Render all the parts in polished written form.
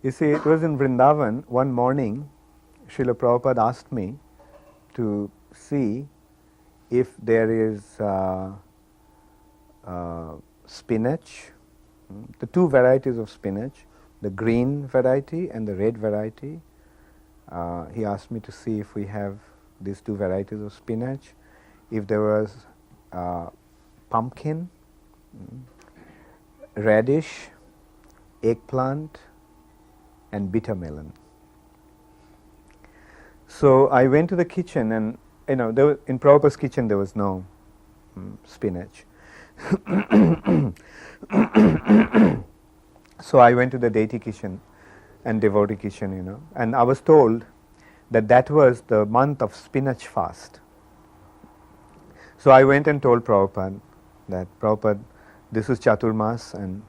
You see, it was in Vrindavan. One morning, Srila Prabhupada asked me to see if there is spinach, the two varieties of spinach, the green variety and the red variety. He asked me to see if we have these two varieties of spinach, if there was pumpkin, radish, eggplant, and bitter melon. So I went to the kitchen, and in Prabhupada's kitchen there was no spinach. So I went to the deity kitchen and devotee kitchen, and I was told that that was the month of spinach fast. So I went and told Prabhupada that, Prabhupada, this is Chaturmas and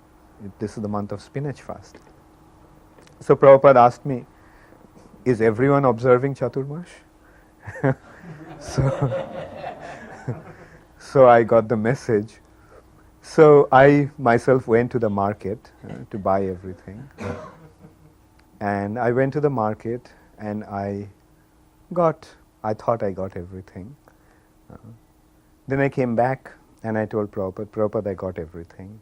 this is the month of spinach fast. So Prabhupada asked me, is everyone observing Chaturmas? So I got the message. So I myself went to the market to buy everything. And I went to the market and I thought I got everything. Then I came back and I told Prabhupada, I got everything.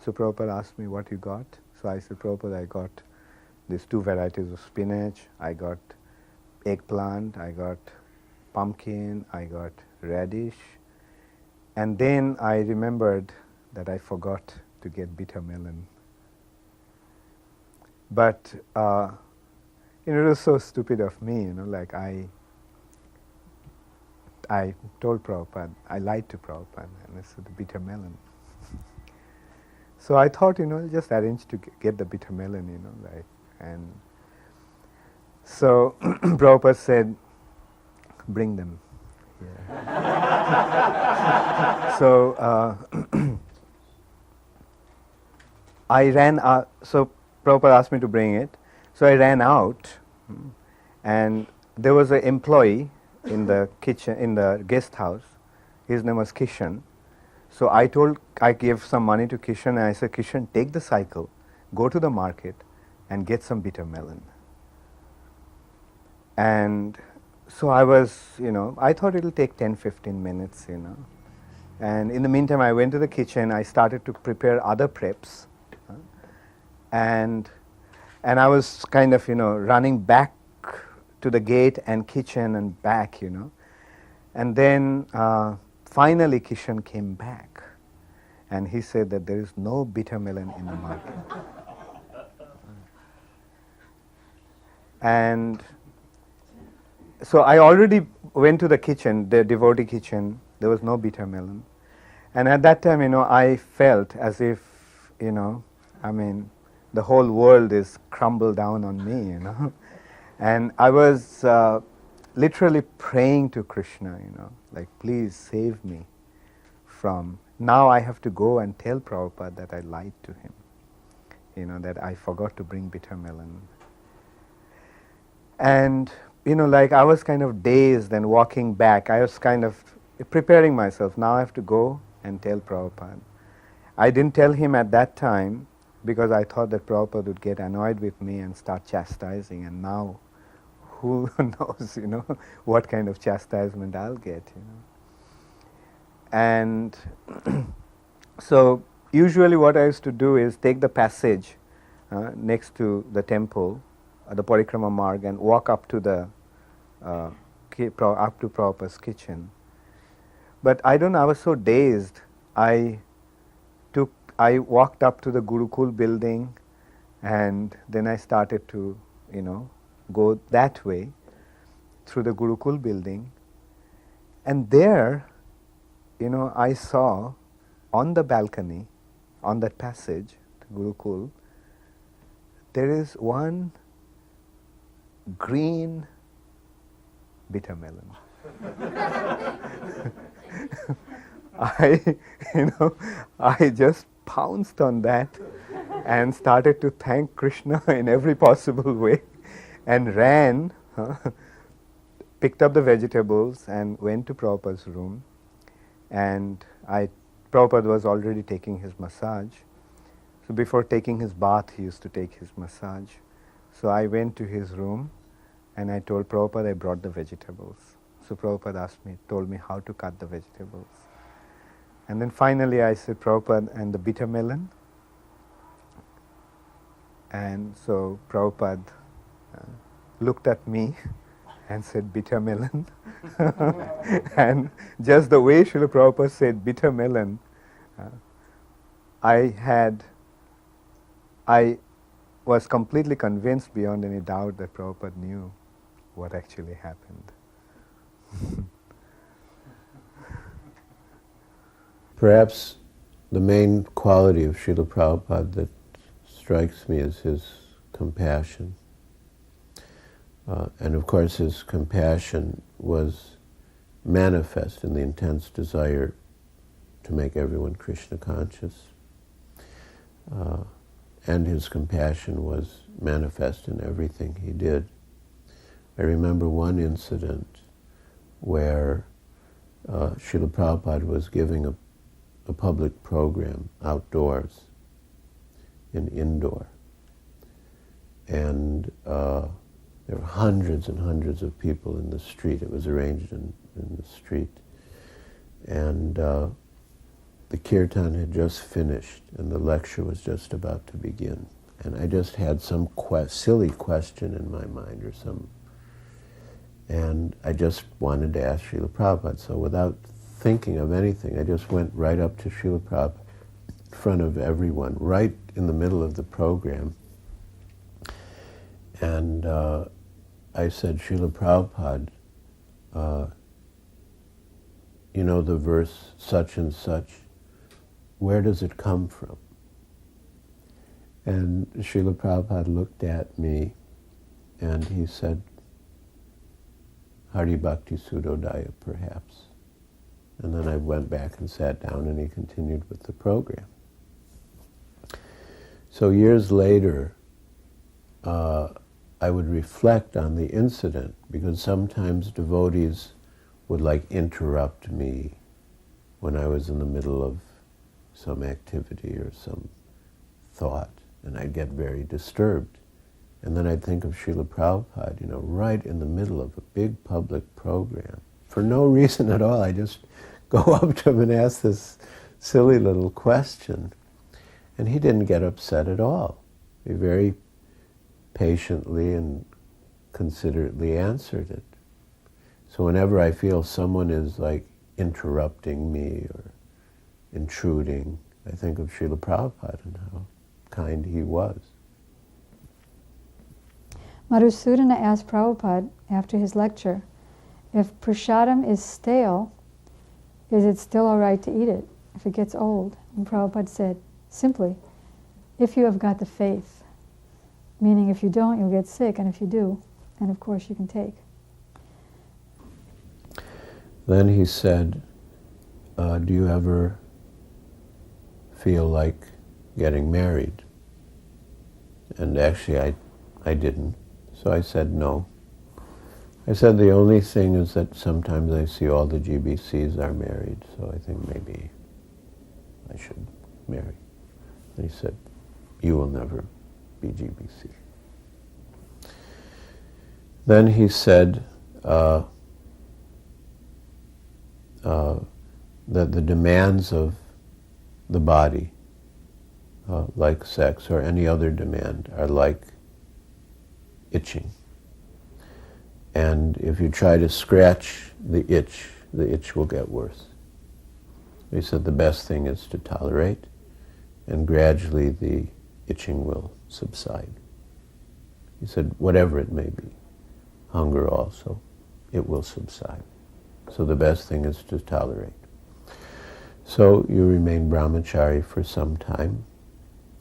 So Prabhupada asked me, what you got? So I said, Prabhupada, I got these two varieties of spinach, I got eggplant, I got pumpkin, I got radish. And then I remembered that I forgot to get bitter melon. But it was so stupid of me, like I told Prabhupada, I lied to Prabhupada, and I said the bitter melon. So I thought, just arrange to get the bitter melon, and so Prabhupada said, bring them. Yeah. So I ran out, so Prabhupada asked me to bring it. So I ran out, and there was an employee in the kitchen, in the guest house. His name was Kishan. So I gave some money to Kishan, and I said, Kishan, take the cycle, go to the market, and get some bitter melon. And so I was, I thought it'll take 10-15 minutes, And in the meantime, I went to the kitchen, I started to prepare other preps. And I was kind of, running back to the gate and kitchen and back, And then finally Kishan came back and he said that there is no bitter melon in the market. And so I already went to the kitchen, the devotee kitchen, there was no bitter melon. And at that time, I felt as if, the whole world is crumbled down on me, And I was literally praying to Krishna, like, please save me from, now I have to go and tell Prabhupada that I lied to him, that I forgot to bring bitter melon. And, like I was kind of dazed and walking back. I was kind of preparing myself. Now I have to go and tell Prabhupada. I didn't tell him at that time because I thought that Prabhupada would get annoyed with me and start chastising. And now, who knows, what kind of chastisement I'll get, And so usually what I used to do is take the passage next to the temple, the Parikrama Marg, and walk up to the up to Prabhupada's kitchen. But I don't know, I was so dazed. I walked up to the Gurukul building, and then I started to, go that way through the Gurukul building. And there, I saw on the balcony, on that passage, to Gurukul, there is one green bitter melon. I just pounced on that and started to thank Krishna in every possible way and ran, picked up the vegetables and went to Prabhupada's room. And Prabhupada was already taking his massage. So before taking his bath, he used to take his massage. So I went to his room and I told Prabhupada I brought the vegetables. So Prabhupada told me how to cut the vegetables. And then finally I said, Prabhupada, and the bitter melon? And so Prabhupada looked at me and said, bitter melon. And just the way Srila Prabhupada said bitter melon, I was completely convinced beyond any doubt that Prabhupada knew what actually happened. Perhaps the main quality of Srila Prabhupada that strikes me is his compassion. And of course his compassion was manifest in the intense desire to make everyone Krishna conscious. And his compassion was manifest in everything he did. I remember one incident where Srila Prabhupada was giving a public program outdoors in Indore. And there were hundreds and hundreds of people in the street. It was arranged in the street. And the kirtan had just finished and the lecture was just about to begin. And I just had some silly question in my mind and I just wanted to ask Srila Prabhupada. So without thinking of anything, I just went right up to Srila Prabhupada in front of everyone, right in the middle of the program. And I said, Srila Prabhupada, you know the verse such and such, where does it come from? And Srila Prabhupada looked at me and he said, Hari Bhakti Sudodaya, perhaps. And then I went back and sat down and he continued with the program. So years later, I would reflect on the incident because sometimes devotees would interrupt me when I was in the middle of some activity or some thought, and I'd get very disturbed. And then I'd think of Srila Prabhupada, right in the middle of a big public program. For no reason at all, I just go up to him and ask this silly little question. And he didn't get upset at all. He very patiently and considerately answered it. So whenever I feel someone is interrupting me or intruding, I think of Srila Prabhupada and how kind he was. Madhusudana asked Prabhupada after his lecture, if prasadam is stale, is it still all right to eat it if it gets old? And Prabhupada said, simply, if you have got the faith, meaning if you don't, you'll get sick, and if you do, then of course you can take. Then he said, do you ever feel like getting married? And actually I didn't. So I said no. I said the only thing is that sometimes I see all the GBCs are married, so I think maybe I should marry. And he said, you will never be GBC. Then he said that the demands of the body, like sex or any other demand, are like itching. And if you try to scratch the itch will get worse. He said the best thing is to tolerate, and gradually the itching will subside. He said whatever it may be, hunger also, it will subside. So the best thing is to tolerate. So you remain brahmachari for some time,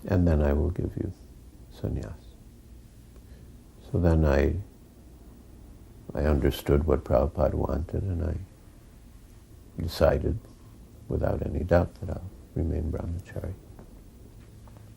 and then I will give you sannyas. So then I understood what Prabhupada wanted, and I decided without any doubt that I'll remain brahmachari.